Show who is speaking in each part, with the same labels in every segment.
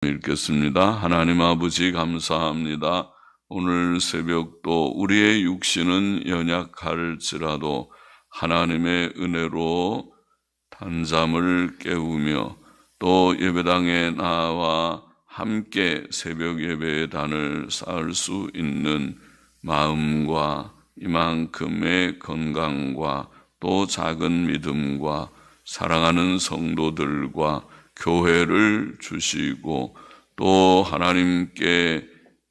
Speaker 1: 읽겠습니다. 하나님 아버지 감사합니다. 오늘 새벽도 우리의 육신은 연약할지라도 하나님의 은혜로 단잠을 깨우며 또 예배당에 나와 함께 새벽 예배의 단을 쌓을 수 있는 마음과 이만큼의 건강과 또 작은 믿음과 사랑하는 성도들과 교회를 주시고 또 하나님께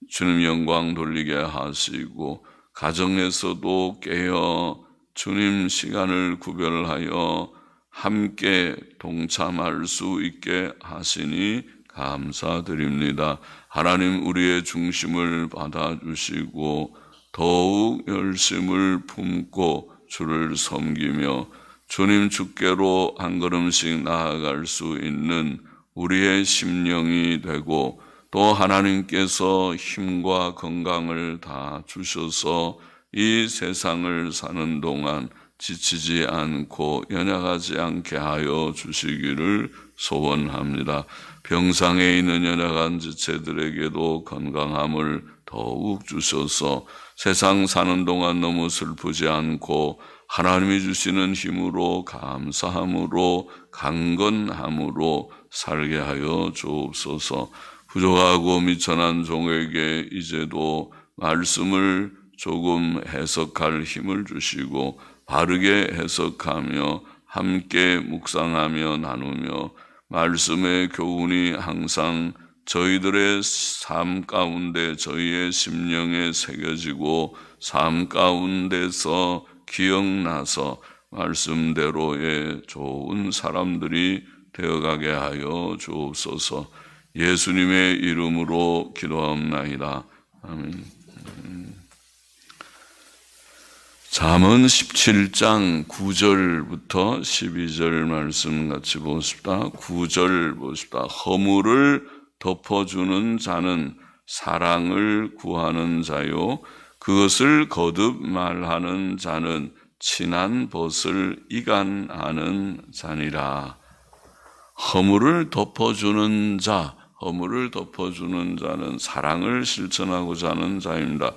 Speaker 1: 주님 영광 돌리게 하시고 가정에서도 깨어 주님 시간을 구별하여 함께 동참할 수 있게 하시니 감사드립니다. 하나님 우리의 중심을 받아주시고 더욱 열심을 품고 주를 섬기며 주님 주께로 한 걸음씩 나아갈 수 있는 우리의 심령이 되고 또 하나님께서 힘과 건강을 다 주셔서 이 세상을 사는 동안 지치지 않고 연약하지 않게 하여 주시기를 소원합니다. 병상에 있는 연약한 지체들에게도 건강함을 더욱 주셔서 세상 사는 동안 너무 슬프지 않고 하나님이 주시는 힘으로 감사함으로 강건함으로 살게 하여 주옵소서. 부족하고 미천한 종에게 이제도 말씀을 조금 해석할 힘을 주시고 바르게 해석하며 함께 묵상하며 나누며 말씀의 교훈이 항상 저희들의 삶 가운데 저희의 심령에 새겨지고 삶 가운데서 기억나서 말씀대로의 좋은 사람들이 되어가게 하여 주옵소서. 예수님의 이름으로 기도하옵나이다. 아멘. 잠언 17장 9절부터 12절 말씀 같이 보십시다. 9절 보십시다. 허물을 덮어주는 자는 사랑을 구하는 자요 그것을 거듭 말하는 자는 친한 벗을 이간하는 자니라. 허물을 덮어주는 자, 허물을 덮어주는 자는 사랑을 실천하고자 하는 자입니다.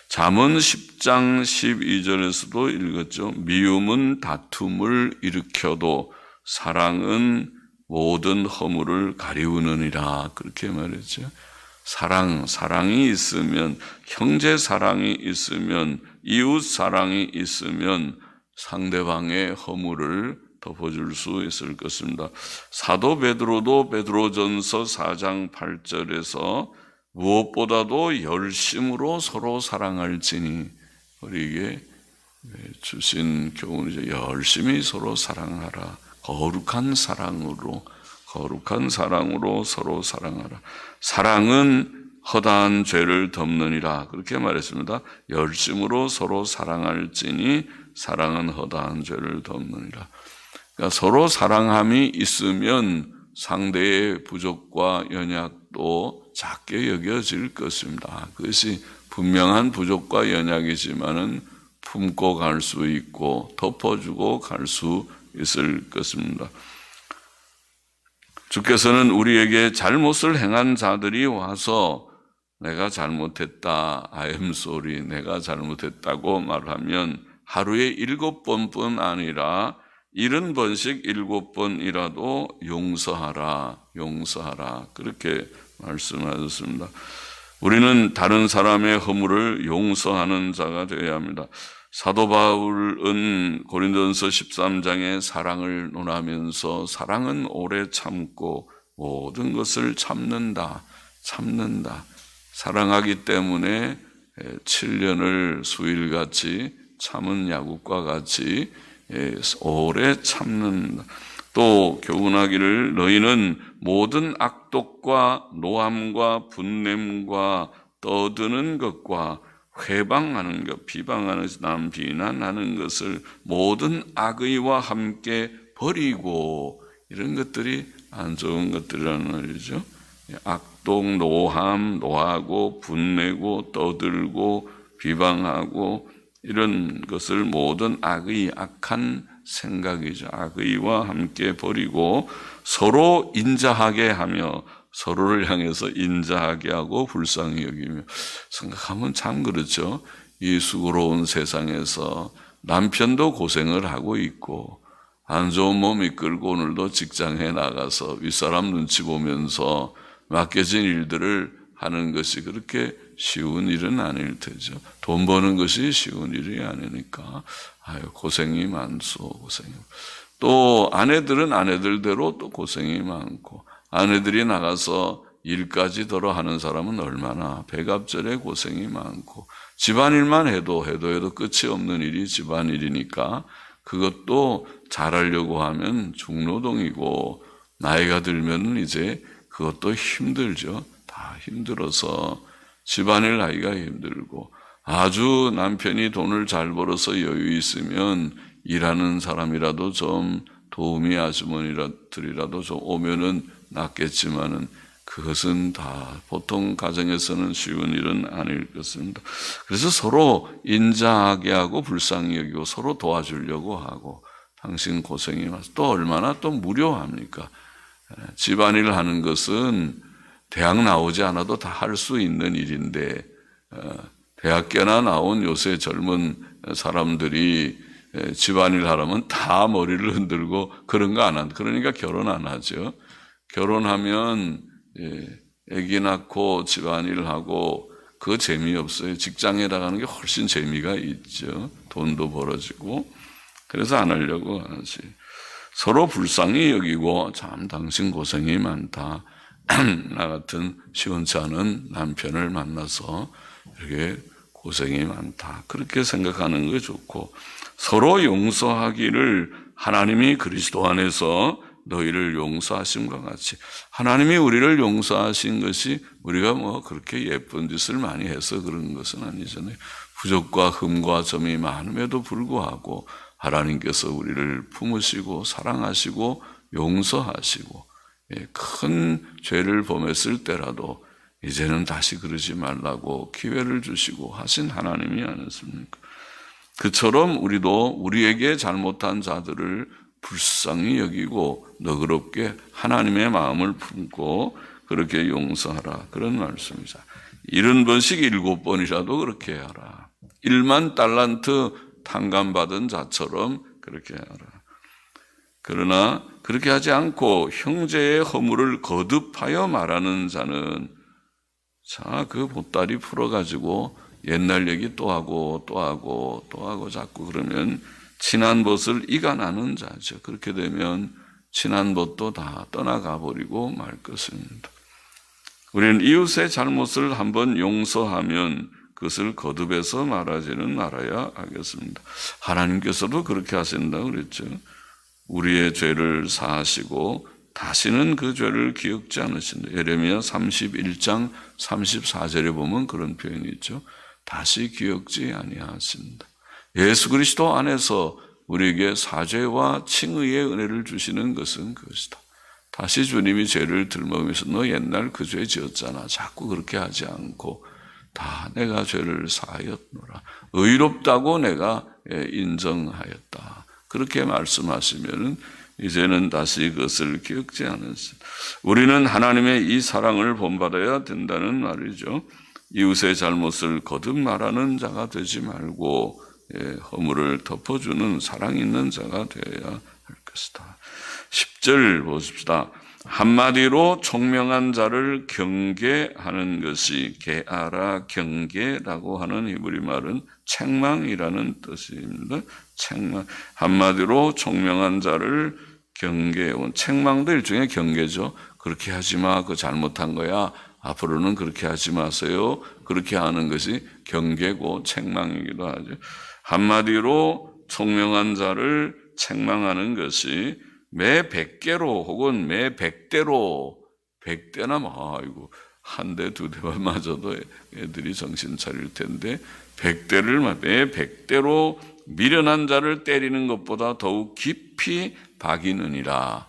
Speaker 1: 잠언 10장 12절에서도 읽었죠. 미움은 다툼을 일으켜도 사랑은 모든 허물을 가리우느니라. 그렇게 말했죠. 사랑이 있으면, 형제 사랑이 있으면, 이웃 사랑이 있으면 상대방의 허물을 덮어줄 수 있을 것입니다. 사도 베드로도 베드로전서 4장 8절에서 무엇보다도 열심으로 서로 사랑할지니, 우리에게 주신 교훈이죠. 열심히 서로 사랑하라. 거룩한 사랑으로 서로 사랑하라. 사랑은 허다한 죄를 덮느니라. 그렇게 말했습니다. 열심으로 서로 사랑할지니 사랑은 허다한 죄를 덮느니라. 그러니까 서로 사랑함이 있으면 상대의 부족과 연약도 작게 여겨질 것입니다. 그것이 분명한 부족과 연약이지만은 품고 갈 수 있고 덮어주고 갈 수 있을 것입니다. 주께서는 우리에게 잘못을 행한 자들이 와서 내가 잘못했다, I am sorry, 내가 잘못했다고 말하면 하루에 7번뿐 아니라 70번씩 7번이라도 용서하라 그렇게 말씀하셨습니다. 우리는 다른 사람의 허물을 용서하는 자가 되어야 합니다. 사도 바울은 고린도전서 13장에 사랑을 논하면서 사랑은 오래 참고 모든 것을 참는다. 사랑하기 때문에 7년을 수일같이 참은 야곱과 같이 오래 참는다. 또 교훈하기를 너희는 모든 악독과 노함과 분냄과 떠드는 것과 회방하는 것, 비방하는 것, 남 비난하는 것을 모든 악의와 함께 버리고, 이런 것들이 안 좋은 것들이라는 말이죠. 악독, 노함, 노하고 분내고 떠들고 비방하고 이런 것을 모든 악의, 악한 생각이죠. 악의와 함께 버리고 서로 인자하게 하며 서로를 향해서 인자하게 하고 불쌍히 여기며. 생각하면 참 그렇죠. 이 수고로운 세상에서 남편도 고생을 하고 있고 안 좋은 몸 이끌고 오늘도 직장에 나가서 윗사람 눈치 보면서 맡겨진 일들을 하는 것이 그렇게 쉬운 일은 아닐 테죠. 돈 버는 것이 쉬운 일이 아니니까 고생이 많소. 고생이. 또 아내들은 아내들대로 또 고생이 많고 아내들이 나가서 일까지 더러 하는 사람은 얼마나 배갑절에 고생이 많고 집안일만 해도 끝이 없는 일이 집안일이니까 그것도 잘하려고 하면 중노동이고 나이가 들면 이제 그것도 힘들죠. 다 힘들어서 집안일 하기가 힘들고 아주 남편이 돈을 잘 벌어서 여유 있으면 일하는 사람이라도 좀 도우미 아주머니들이라도 좀 오면은 낫겠지만은 그것은 다 보통 가정에서는 쉬운 일은 아닐 것입니다. 그래서 서로 인자하게 하고 불쌍히 여기고 서로 도와주려고 하고 당신 고생이 많아서 또 얼마나 또 무료합니까? 집안일 하는 것은 대학 나오지 않아도 다 할 수 있는 일인데 대학교나 나온 요새 젊은 사람들이 집안일 하려면 다 머리를 흔들고 그런 거 안 한다. 그러니까 결혼 안 하죠. 결혼하면 아기 낳고 집안일하고 그거 재미없어요. 직장에 나가는 게 훨씬 재미가 있죠. 돈도 벌어지고. 그래서 안 하려고 하지. 서로 불쌍히 여기고 참 당신 고생이 많다. 나 같은 시원치 않은 남편을 만나서 이렇게 고생이 많다. 그렇게 생각하는 게 좋고 서로 용서하기를 하나님이 그리스도 안에서 너희를 용서하심과 같이 하나님이 우리를 용서하신 것이 우리가 뭐 그렇게 예쁜 짓을 많이 해서 그런 것은 아니잖아요. 부족과 흠과 점이 많음에도 불구하고 하나님께서 우리를 품으시고 사랑하시고 용서하시고 큰 죄를 범했을 때라도 이제는 다시 그러지 말라고 기회를 주시고 하신 하나님이 아니었습니까? 그처럼 우리도 우리에게 잘못한 자들을 불쌍히 여기고 너그럽게 하나님의 마음을 품고 그렇게 용서하라. 그런 말씀이죠. 70번씩 7번이라도 그렇게 하라. 1만 달란트 탕감받은 자처럼 그렇게 하라. 그러나 그렇게 하지 않고 형제의 허물을 거듭하여 말하는 자는 그 보따리 풀어가지고 옛날 얘기 또 하고 자꾸 그러면 친한 벗을 이간하는 자죠. 그렇게 되면 친한 벗도 다 떠나가 버리고 말 것입니다. 우리는 이웃의 잘못을 한번 용서하면 그것을 거듭해서 말하지는 말아야 하겠습니다. 하나님께서도 그렇게 하신다고 그랬죠. 우리의 죄를 사하시고 다시는 그 죄를 기억지 않으신다. 예레미야 31장 34절에 보면 그런 표현이 있죠. 다시 기억지 아니하신다. 예수 그리스도 안에서 우리에게 사죄와 칭의의 은혜를 주시는 것은 그것이다. 다시 주님이 죄를 들먹이면서 너 옛날 그 죄 지었잖아. 자꾸 그렇게 하지 않고 다 내가 죄를 사하였노라. 의롭다고 내가 인정하였다. 그렇게 말씀하시면은 이제는 다시 그것을 기억지 않으신다. 우리는 하나님의 이 사랑을 본받아야 된다는 말이죠. 이웃의 잘못을 거듭 말하는 자가 되지 말고 허물을 덮어주는 사랑 있는 자가 되어야 할 것이다. 10절 보십시다. 한마디로 총명한 자를 경계하는 것이 게아라 경계라고 하는 히브리 말은 책망이라는 뜻입니다. 책망. 한마디로 총명한 자를 경계해. 책망도 일종의 경계죠. 그렇게 하지 마. 그거 잘못한 거야. 앞으로는 그렇게 하지 마세요. 그렇게 하는 것이 경계고 책망이기도 하죠. 한마디로 총명한 자를 책망하는 것이 매 100개로 혹은 매 100대로 100대나 아이고 한 대, 두 대만 맞아도 애들이 정신 차릴 텐데 100대를 매 100대로 미련한 자를 때리는 것보다 더욱 깊이 박이느니라.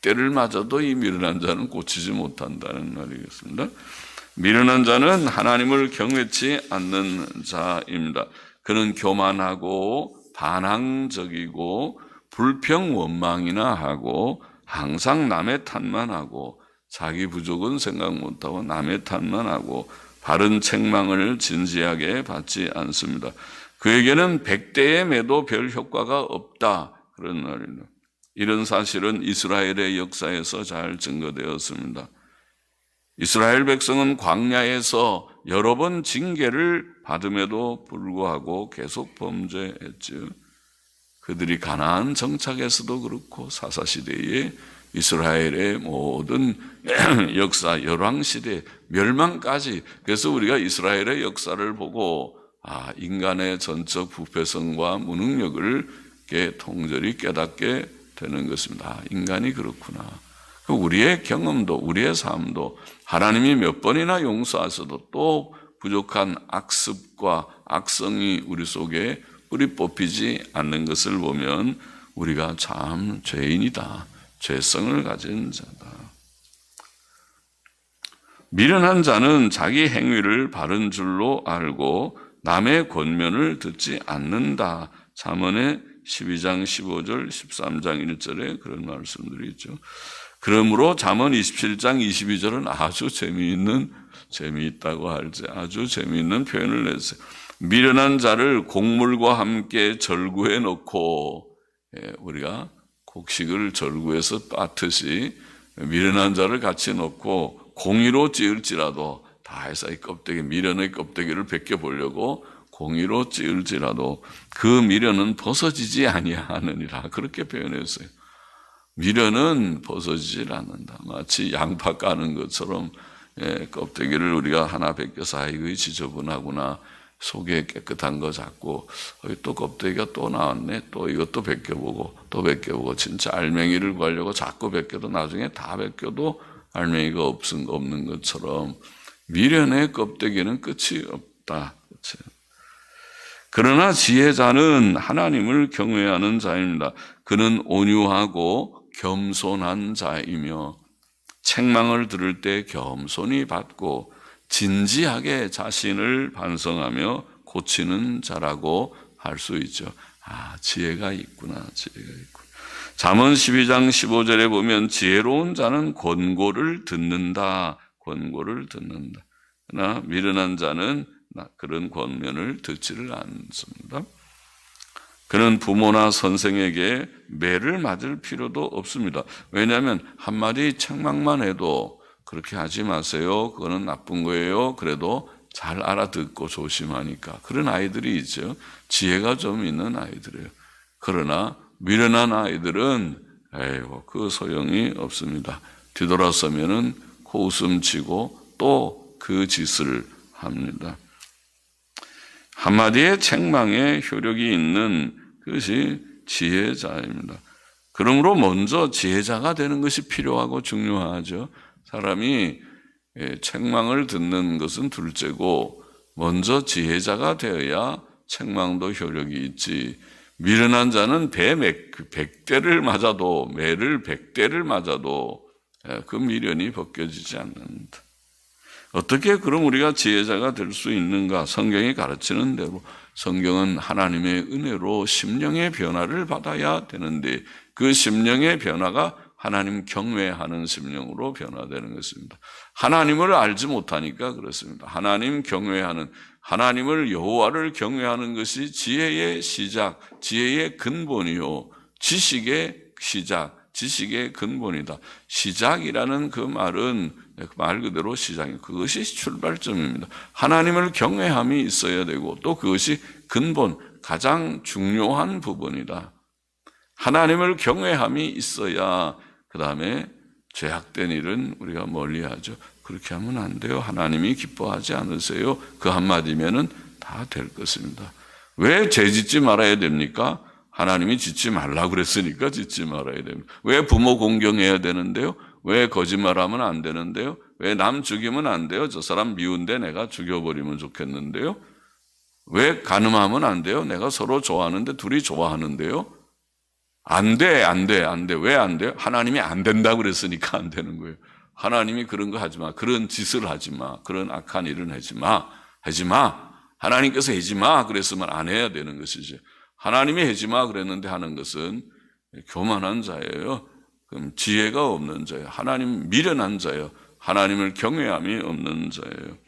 Speaker 1: 100대를 맞아도 이 미련한 자는 고치지 못한다는 말이겠습니다. 미련한 자는 하나님을 경외치 않는 자입니다. 그는 교만하고 반항적이고 불평 원망이나 하고 항상 남의 탓만 하고 자기 부족은 생각 못하고 남의 탓만 하고 바른 책망을 진지하게 받지 않습니다. 그에게는 100대의 매도 별 효과가 없다. 그런 말입니다. 이런 사실은 이스라엘의 역사에서 잘 증거되었습니다. 이스라엘 백성은 광야에서 여러 번 징계를 받음에도 불구하고 계속 범죄했죠. 그들이 가나안 정착에서도 그렇고 사사시대에 이스라엘의 모든 역사, 열왕시대, 멸망까지. 그래서 우리가 이스라엘의 역사를 보고 인간의 전적 부패성과 무능력을 통절히 깨닫게 되는 것입니다. 인간이 그렇구나. 우리의 경험도 우리의 삶도 하나님이 몇 번이나 용서하셔도 또 부족한 악습과 악성이 우리 속에 뿌리 뽑히지 않는 것을 보면 우리가 참 죄인이다. 죄성을 가진 자다. 미련한 자는 자기 행위를 바른 줄로 알고 남의 권면을 듣지 않는다. 잠언의 12장 15절 13장 1절에 그런 말씀들이 있죠. 그러므로 잠언 27장 22절은 아주 재미있다고 할지 아주 재미있는 표현을 냈어요. 미련한 자를 곡물과 함께 절구해 놓고, 우리가 곡식을 절구해서 빻듯이 미련한 자를 같이 놓고 공의로 찌을지라도 다 해서 이 껍데기, 미련의 껍데기를 벗겨보려고 공의로 찌을지라도 그 미련은 벗어지지 아니하느니라. 그렇게 표현했어요. 미련은 벗어지질 않는다. 마치 양파 까는 것처럼 껍데기를 우리가 하나 벗겨서 이거 지저분하구나. 속에 깨끗한 거 잡고 또 껍데기가 또 나왔네. 또 이것도 벗겨보고 또 벗겨보고 진짜 알맹이를 구하려고 자꾸 벗겨도 나중에 다 벗겨도 알맹이가 없는 것처럼 미련의 껍데기는 끝이 없다. 그렇죠? 그러나 지혜자는 하나님을 경외하는 자입니다. 그는 온유하고 겸손한 자이며 책망을 들을 때 겸손히 받고 진지하게 자신을 반성하며 고치는 자라고 할 수 있죠. 지혜가 있구나. 지혜가 있구나. 잠언 12장 15절에 보면 지혜로운 자는 권고를 듣는다. 권고를 듣는다. 그러나 미련한 자는 그런 권면을 듣지를 않습니다. 그는 부모나 선생에게 매를 맞을 필요도 없습니다. 왜냐하면 한마디 책망만 해도 그렇게 하지 마세요. 그거는 나쁜 거예요. 그래도 잘 알아듣고 조심하니까. 그런 아이들이 있죠. 지혜가 좀 있는 아이들이에요. 그러나 미련한 아이들은 그 소용이 없습니다. 뒤돌아서면은 코웃음치고 또 그 짓을 합니다. 한마디의 책망에 효력이 있는 그것이 지혜자입니다. 그러므로 먼저 지혜자가 되는 것이 필요하고 중요하죠. 사람이 책망을 듣는 것은 둘째고 먼저 지혜자가 되어야 책망도 효력이 있지. 미련한 자는 배 100대를 맞아도 매를 100대를 맞아도 그 미련이 벗겨지지 않는다. 어떻게 그럼 우리가 지혜자가 될 수 있는가? 성경이 가르치는 대로 성경은 하나님의 은혜로 심령의 변화를 받아야 되는데 그 심령의 변화가 하나님 경외하는 심령으로 변화되는 것입니다. 하나님을 알지 못하니까 그렇습니다. 하나님 경외하는, 하나님을 여호와를 경외하는 것이 지혜의 시작, 지혜의 근본이요. 지식의 시작, 지식의 근본이다. 시작이라는 그 말은 말 그대로 시작이에요. 그것이 출발점입니다. 하나님을 경외함이 있어야 되고 또 그것이 근본, 가장 중요한 부분이다. 하나님을 경외함이 있어야 그 다음에 죄악된 일은 우리가 멀리하죠. 그렇게 하면 안 돼요. 하나님이 기뻐하지 않으세요. 그 한마디면은 다 될 것입니다. 왜 죄 짓지 말아야 됩니까? 하나님이 짓지 말라고 그랬으니까 짓지 말아야 됩니다. 왜 부모 공경해야 되는데요? 왜 거짓말하면 안 되는데요? 왜 남 죽이면 안 돼요? 저 사람 미운데 내가 죽여버리면 좋겠는데요? 왜 간음하면 안 돼요? 내가 서로 좋아하는데 둘이 좋아하는데요? 안 돼. 왜 안 돼요? 하나님이 안 된다고 그랬으니까 안 되는 거예요. 하나님이 그런 거 하지 마. 그런 짓을 하지 마. 그런 악한 일은 하지 마. 하지 마. 하나님께서 하지 마. 그랬으면 안 해야 되는 것이죠. 하나님이 하지 마. 그랬는데 하는 것은 교만한 자예요. 그럼 지혜가 없는 자예요. 하나님 미련한 자예요. 하나님을 경외함이 없는 자예요.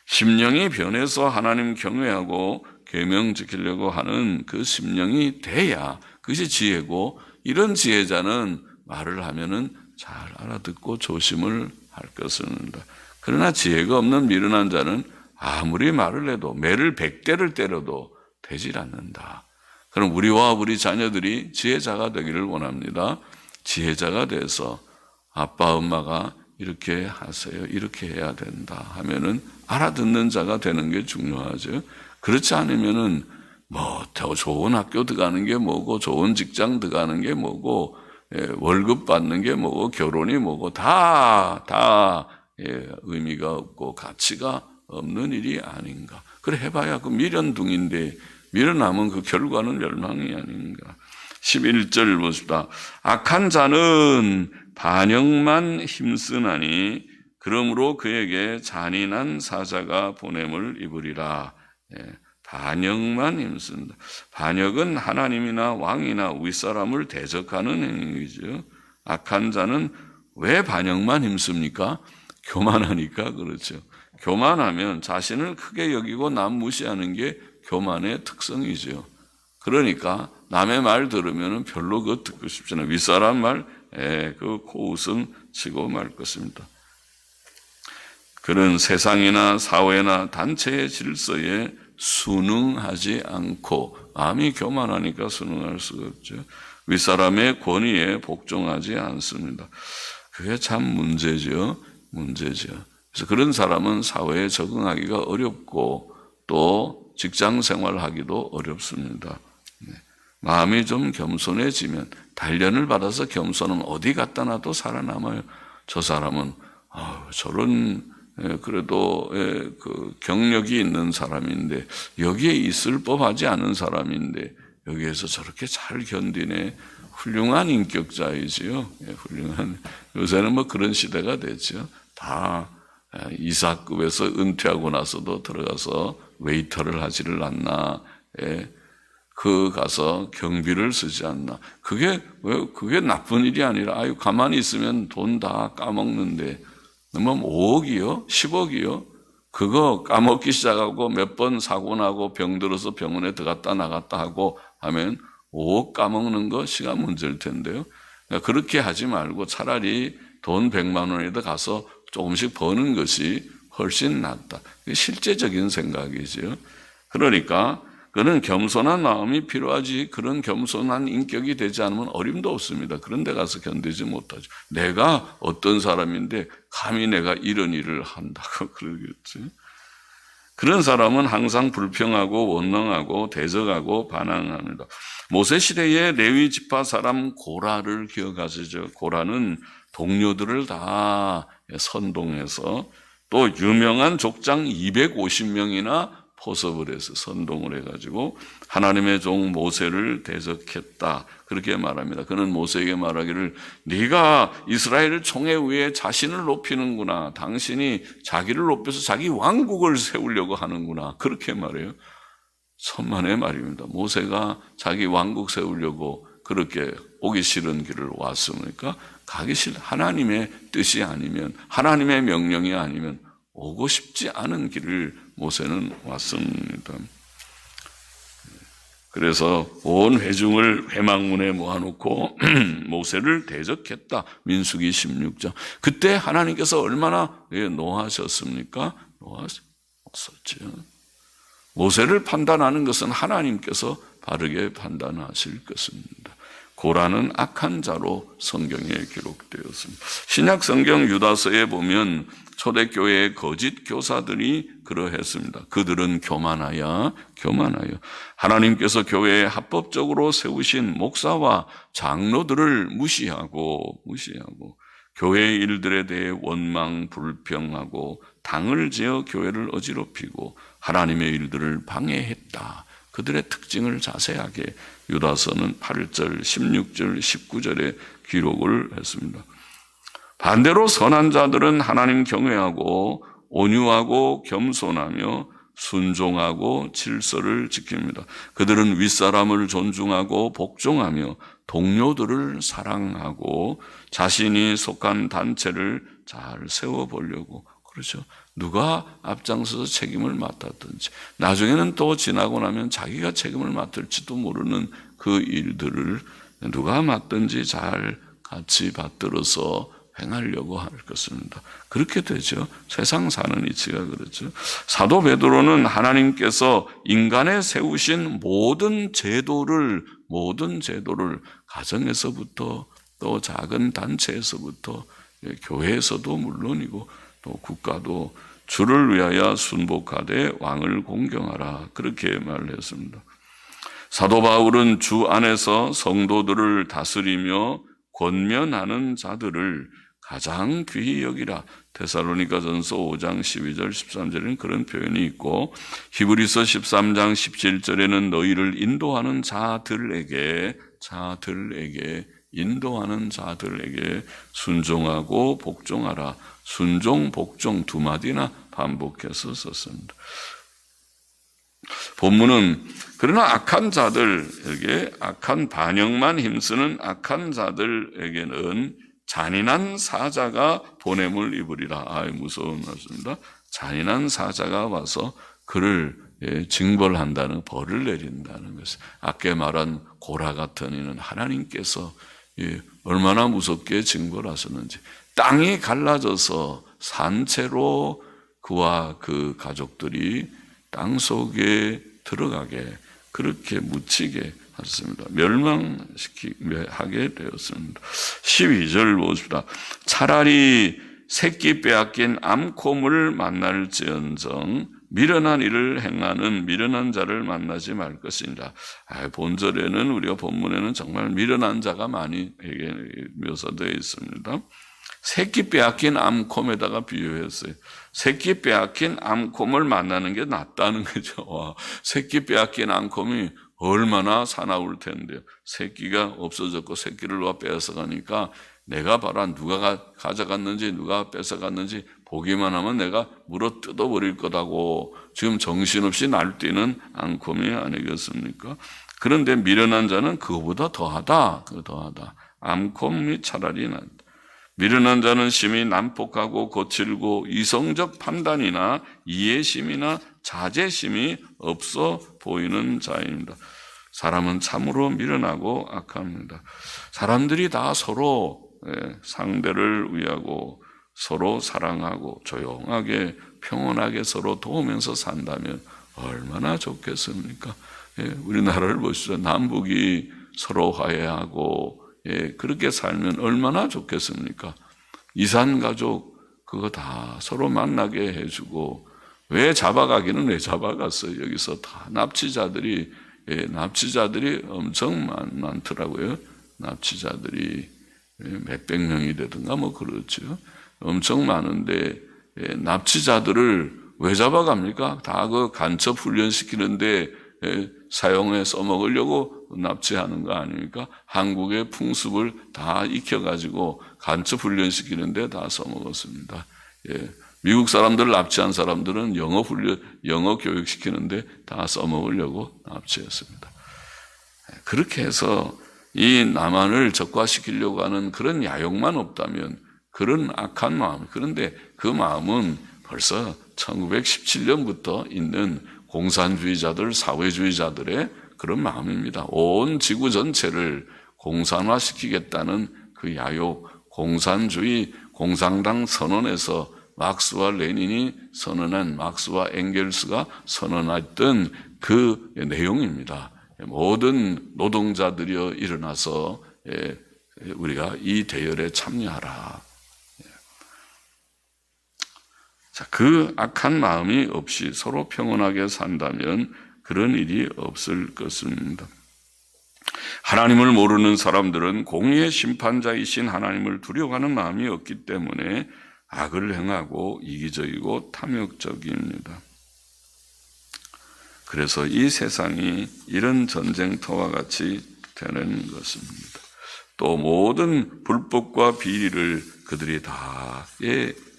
Speaker 1: 심령이 변해서 하나님 경외하고 계명 지키려고 하는 그 심령이 돼야 그것이 지혜고, 이런 지혜자는 말을 하면은 잘 알아듣고 조심을 할 것입니다. 그러나 지혜가 없는 미련한 자는 아무리 말을 해도 매를 100대를 때려도 되질 않는다. 그럼 우리와 우리 자녀들이 지혜자가 되기를 원합니다. 지혜자가 돼서 아빠 엄마가 이렇게 하세요, 이렇게 해야 된다 하면은 알아듣는 자가 되는 게 중요하죠. 그렇지 않으면은 뭐 더 좋은 학교 들어가는 게 뭐고, 좋은 직장 들어가는 게 뭐고, 월급 받는 게 뭐고, 결혼이 뭐고, 다 의미가 없고 가치가 없는 일이 아닌가. 그래 해봐야 그 미련둥인데, 미련하면 그 결과는 멸망이 아닌가. 11절 보십시다. 악한 자는 반역만 힘쓰나니 그러므로 그에게 잔인한 사자가 보냄을 입으리라. 반역만 힘쓴다. 반역은 하나님이나 왕이나 윗사람을 대적하는 행위죠. 악한 자는 왜 반역만 힘씁니까? 교만하니까 그렇죠. 교만하면 자신을 크게 여기고 남 무시하는 게 교만의 특성이죠. 그러니까 남의 말 들으면 별로 그거 듣고 싶지 않아요. 윗사람 말, 그 코웃음 치고 말 것입니다. 그는 세상이나 사회나 단체의 질서에 순응하지 않고, 마음이 교만하니까 순응할 수가 없죠. 윗사람의 권위에 복종하지 않습니다. 그게 참 문제죠. 그래서 그런 사람은 사회에 적응하기가 어렵고 또 직장 생활하기도 어렵습니다. 마음이 좀 겸손해지면, 단련을 받아서 겸손하면 어디 갖다 놔도 살아남아요. 저 사람은 저런 그래도 그 경력이 있는 사람인데, 여기에 있을 법하지 않은 사람인데 여기에서 저렇게 잘 견디네. 훌륭한 인격자이지요. 훌륭한. 요새는 뭐 그런 시대가 됐죠. 다 이사급에서 은퇴하고 나서도 들어가서 웨이터를 하지를 않나. 그 가서 경비를 쓰지 않나. 그게 나쁜 일이 아니라, 가만히 있으면 돈 다 까먹는데, 뭐 5억이요? 10억이요? 그거 까먹기 시작하고 몇 번 사고 나고 병 들어서 병원에 들어갔다 나갔다 하고 하면 5억 까먹는 거 시간 문제일 텐데요. 그러니까 그렇게 하지 말고 차라리 돈 100만 원에다 가서 조금씩 버는 것이 훨씬 낫다. 실제적인 생각이죠. 그러니까 그는 겸손한 마음이 필요하지, 그런 겸손한 인격이 되지 않으면 어림도 없습니다. 그런 데 가서 견디지 못하죠. 내가 어떤 사람인데 감히 내가 이런 일을 한다고 그러겠지. 그런 사람은 항상 불평하고 원망하고 대적하고 반항합니다. 모세 시대의 레위 지파 사람 고라를 기억하시죠. 고라는 동료들을 다 선동해서 또 유명한 족장 250명이나 포섭을 해서 선동을 해가지고 하나님의 종 모세를 대적했다. 그렇게 말합니다. 그는 모세에게 말하기를, 네가 이스라엘 총회 위에 자신을 높이는구나. 당신이 자기를 높여서 자기 왕국을 세우려고 하는구나. 그렇게 말해요. 천만의 말입니다. 모세가 자기 왕국 세우려고 그렇게 오기 싫은 길을 왔습니까? 가기 싫은, 하나님의 뜻이 아니면, 하나님의 명령이 아니면 오고 싶지 않은 길을 모세는 왔습니다. 그래서 온 회중을 회막문에 모아놓고 모세를 대적했다. 민수기 16장. 그때 하나님께서 얼마나 노하셨습니까? 노하셨죠. 모세를 판단하는 것은 하나님께서 바르게 판단하실 것입니다. 고라는 악한 자로 성경에 기록되었습니다. 신약 성경 유다서에 보면 초대교회의 거짓 교사들이 그러했습니다. 그들은 교만하여 하나님께서 교회에 합법적으로 세우신 목사와 장로들을 무시하고 교회의 일들에 대해 원망 불평하고 당을 지어 교회를 어지럽히고 하나님의 일들을 방해했다. 그들의 특징을 자세하게 유다서는 8절, 16절, 19절에 기록을 했습니다. 반대로 선한 자들은 하나님 경외하고 온유하고 겸손하며 순종하고 질서를 지킵니다. 그들은 윗사람을 존중하고 복종하며 동료들을 사랑하고 자신이 속한 단체를 잘 세워보려고, 그렇죠. 누가 앞장서서 책임을 맡았든지, 나중에는 또 지나고 나면 자기가 책임을 맡을지도 모르는 그 일들을 누가 맡든지 잘 같이 받들어서 행하려고 할 것입니다. 그렇게 되죠. 세상 사는 이치가 그렇죠. 사도 베드로는 하나님께서 인간에 세우신 모든 제도를 가정에서부터 또 작은 단체에서부터, 교회에서도 물론이고 또 국가도 주를 위하여 순복하되 왕을 공경하라, 그렇게 말했습니다. 사도 바울은 주 안에서 성도들을 다스리며 권면하는 자들을 가장 귀히 여기라, 데살로니가전서 5장 12절 13절에는 그런 표현이 있고, 히브리서 13장 17절에는 너희를 인도하는 자들에게 순종하고 복종하라, 순종, 복종 두 마디나 반복해서 썼습니다. 본문은 그러나 악한 자들에게, 악한 반역만 힘쓰는 악한 자들에게는 잔인한 사자가 보냄을 입으리라. 무서운 말씀입니다. 잔인한 사자가 와서 그를 징벌한다는, 벌을 내린다는 것을, 아까 말한 고라 같은 이는 하나님께서 얼마나 무섭게 징벌하셨는지, 땅이 갈라져서 산채로 그와 그 가족들이 땅 속에 들어가게, 그렇게 묻히게 하셨습니다. 멸망하게 되었습니다. 12절 보십시다. 차라리 새끼 빼앗긴 암곰을 만날지언정 미련한 일을 행하는 미련한 자를 만나지 말 것이니라. 본절에는, 우리가 본문에는 정말 미련한 자가 많이 묘사되어 있습니다. 새끼 빼앗긴 암곰에다가 비유했어요. 새끼 빼앗긴 암곰을 만나는 게 낫다는 거죠. 와, 새끼 빼앗긴 암곰이 얼마나 사나울 텐데요. 새끼가 없어졌고 새끼를 누가 빼앗아가니까 내가 봐라, 누가 가져갔는지 누가 뺏어갔는지 보기만 하면 내가 물어 뜯어버릴 거다고 지금 정신없이 날뛰는 암곰이 아니겠습니까? 그런데 미련한 자는 그거보다 더하다. 암곰이 차라리 낫다. 미련한 자는 심히 난폭하고 거칠고 이성적 판단이나 이해심이나 자제심이 없어 보이는 자입니다. 사람은 참으로 미련하고 악합니다. 사람들이 다 서로 상대를 위하고 서로 사랑하고 조용하게 평온하게 서로 도우면서 산다면 얼마나 좋겠습니까? 우리나라를 보시죠. 남북이 서로 화해하고 그렇게 살면 얼마나 좋겠습니까? 이산가족 그거 다 서로 만나게 해주고, 왜 잡아가기는 왜 잡아갔어요? 여기서 다 납치자들이 엄청 많더라고요. 납치자들이 몇백 명이 되든가 뭐 그렇죠. 엄청 많은데 납치자들을 왜 잡아갑니까? 다 그 간첩 훈련시키는데 사용해 써먹으려고 납치하는 거 아닙니까? 한국의 풍습을 다 익혀가지고 간첩 훈련시키는데 다 써먹었습니다. 미국 사람들 납치한 사람들은 영어 교육시키는데 다 써먹으려고 납치했습니다. 그렇게 해서 이 남한을 적화시키려고 하는 그런 야욕만 없다면, 그런 악한 마음, 그런데 그 마음은 벌써 1917년부터 있는 공산주의자들, 사회주의자들의 그런 마음입니다. 온 지구 전체를 공산화시키겠다는 그 야욕, 공산주의, 공산당 선언에서 막스와 레닌이 선언한, 막스와 엥겔스가 선언했던 그 내용입니다. 모든 노동자들이여 일어나서 우리가 이 대열에 참여하라. 자, 그 악한 마음이 없이 서로 평온하게 산다면 그런 일이 없을 것입니다. 하나님을 모르는 사람들은 공의의 심판자이신 하나님을 두려워하는 마음이 없기 때문에 악을 행하고 이기적이고 탐욕적입니다. 그래서 이 세상이 이런 전쟁터와 같이 되는 것입니다. 또 모든 불법과 비리를 그들이 다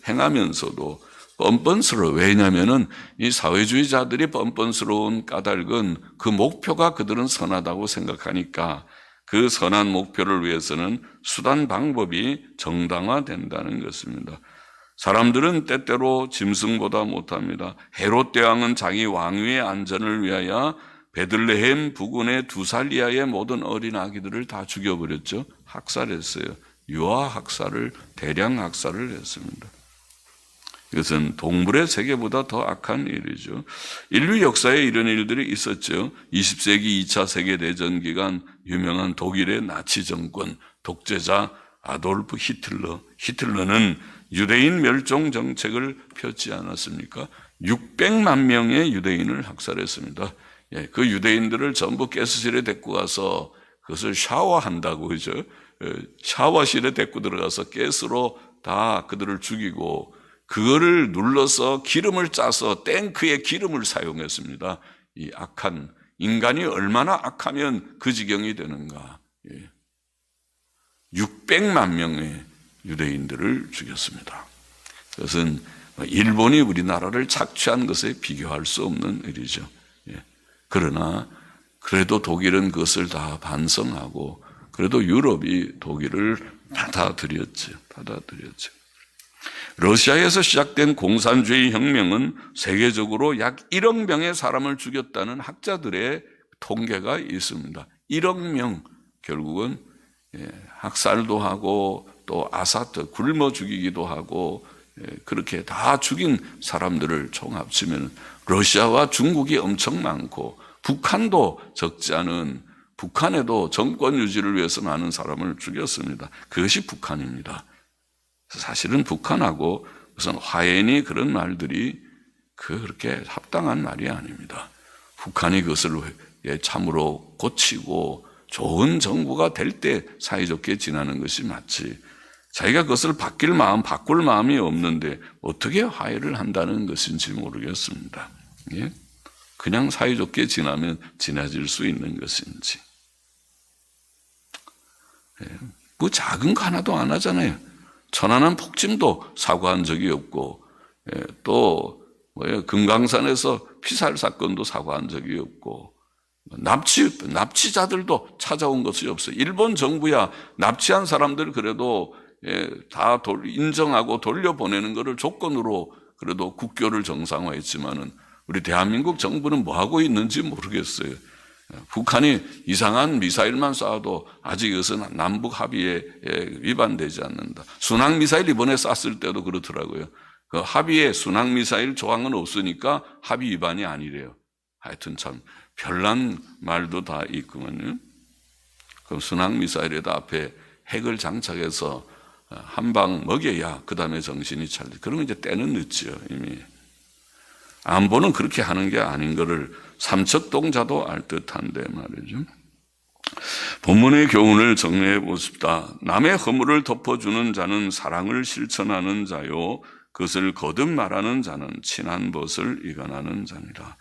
Speaker 1: 행하면서도 뻔뻔스러워. 왜냐하면 이 사회주의자들이 뻔뻔스러운 까닭은 그 목표가 그들은 선하다고 생각하니까 그 선한 목표를 위해서는 수단 방법이 정당화된다는 것입니다. 사람들은 때때로 짐승보다 못합니다. 헤롯 대왕은 자기 왕위의 안전을 위하여 베들레헴 부근의 2살 이하의 모든 어린 아기들을 다 죽여버렸죠. 학살했어요. 유아 학살을, 대량 학살을 했습니다. 이것은 동물의 세계보다 더 악한 일이죠. 인류 역사에 이런 일들이 있었죠. 20세기 2차 세계대전 기간 유명한 독일의 나치 정권 독재자 아돌프 히틀러. 히틀러는 유대인 멸종 정책을 펴지 않았습니까? 600만 명의 유대인을 학살했습니다. 그 유대인들을 전부 가스실에 데리고 가서 그것을 샤워한다고 그죠? 샤워실에 데리고 들어가서 가스로 다 그들을 죽이고 그거를 눌러서 기름을 짜서 탱크에 기름을 사용했습니다. 이 악한 인간이 얼마나 악하면 그 지경이 되는가. 600만 명의 유대인들을 죽였습니다. 그것은 일본이 우리나라를 착취한 것에 비교할 수 없는 일이죠. 그러나 그래도 독일은 그것을 다 반성하고 그래도 유럽이 독일을 받아들였죠. 러시아에서 시작된 공산주의 혁명은 세계적으로 약 1억 명의 사람을 죽였다는 학자들의 통계가 있습니다. 1억 명, 결국은 학살도 하고 또 아사트 굶어 죽이기도 하고 그렇게 다 죽인 사람들을 총 합치면 러시아와 중국이 엄청 많고 북한도 적지 않은, 북한에도 정권 유지를 위해서 많은 사람을 죽였습니다. 그것이 북한입니다. 사실은 북한하고 무슨 화해니 그런 말들이 그렇게 합당한 말이 아닙니다. 북한이 그것을 참으로 고치고 좋은 정부가 될 때 사이좋게 지나는 것이 맞지, 자기가 그것을 바꿀 마음이 없는데 어떻게 화해를 한다는 것인지 모르겠습니다. 그냥 사이좋게 지나면 지나질 수 있는 것인지. 뭐 작은 거 하나도 안 하잖아요. 천안함 폭침도 사과한 적이 없고, 또 금강산에서 피살 사건도 사과한 적이 없고, 납치자들도 찾아온 것이 없어요. 일본 정부야 납치한 사람들 그래도 다 인정하고 돌려보내는 것을 조건으로 그래도 국교를 정상화했지만은 우리 대한민국 정부는 뭐 하고 있는지 모르겠어요. 북한이 이상한 미사일만 쏴도 아직 이것은 남북 합의에 위반되지 않는다. 순항 미사일 이번에 쐈을 때도 그렇더라고요. 그 합의에 순항 미사일 조항은 없으니까 합의 위반이 아니래요. 하여튼 참 별난 말도 다 있구만요. 그럼 순항 미사일에다 앞에 핵을 장착해서 한 방 먹여야 그 다음에 정신이 차리지. 그러면 이제 때는 늦지요, 이미. 안보는 그렇게 하는 게 아닌 거를 삼척동자도 알 듯한데 말이죠. 본문의 교훈을 정리해 보십시다. 남의 허물을 덮어주는 자는 사랑을 실천하는 자요, 그것을 거듭 말하는 자는 친한 벗을 이간하는 자니라.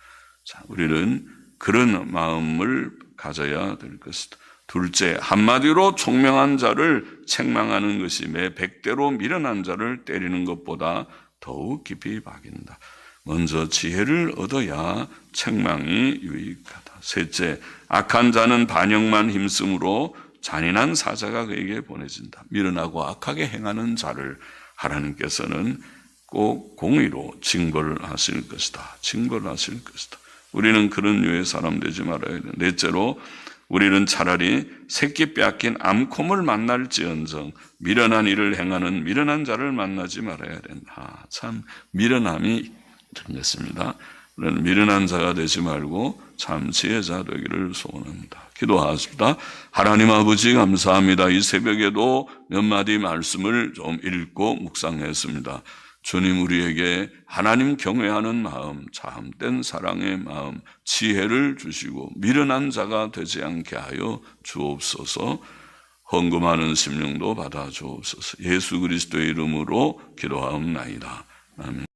Speaker 1: 자, 우리는 그런 마음을 가져야 될 것이다. 둘째, 한마디로 총명한 자를 책망하는 것이 매 100대로 미련한 자를 때리는 것보다 더욱 깊이 박인다. 먼저 지혜를 얻어야 책망이 유익하다. 셋째, 악한 자는 반역만 힘쓰므로 잔인한 사자가 그에게 보내진다. 미련하고 악하게 행하는 자를 하나님께서는 꼭 공의로 징벌하실 것이다. 징벌하실 것이다. 우리는 그런 류의 사람 되지 말아야 돼. 넷째로, 우리는 차라리 새끼 빼앗긴 암콤을 만날지언정 미련한 일을 행하는 미련한 자를 만나지 말아야 된다. 참 미련함이 생겼습니다. 우리는 미련한 자가 되지 말고 참 지혜자 되기를 소원합니다. 기도하십시다. 하나님 아버지 감사합니다. 이 새벽에도 몇 마디 말씀을 좀 읽고 묵상했습니다. 주님, 우리에게 하나님 경외하는 마음, 참된 사랑의 마음, 지혜를 주시고 미련한 자가 되지 않게 하여 주옵소서. 헌금하는 심령도 받아 주옵소서. 예수 그리스도의 이름으로 기도하옵나이다. 아멘.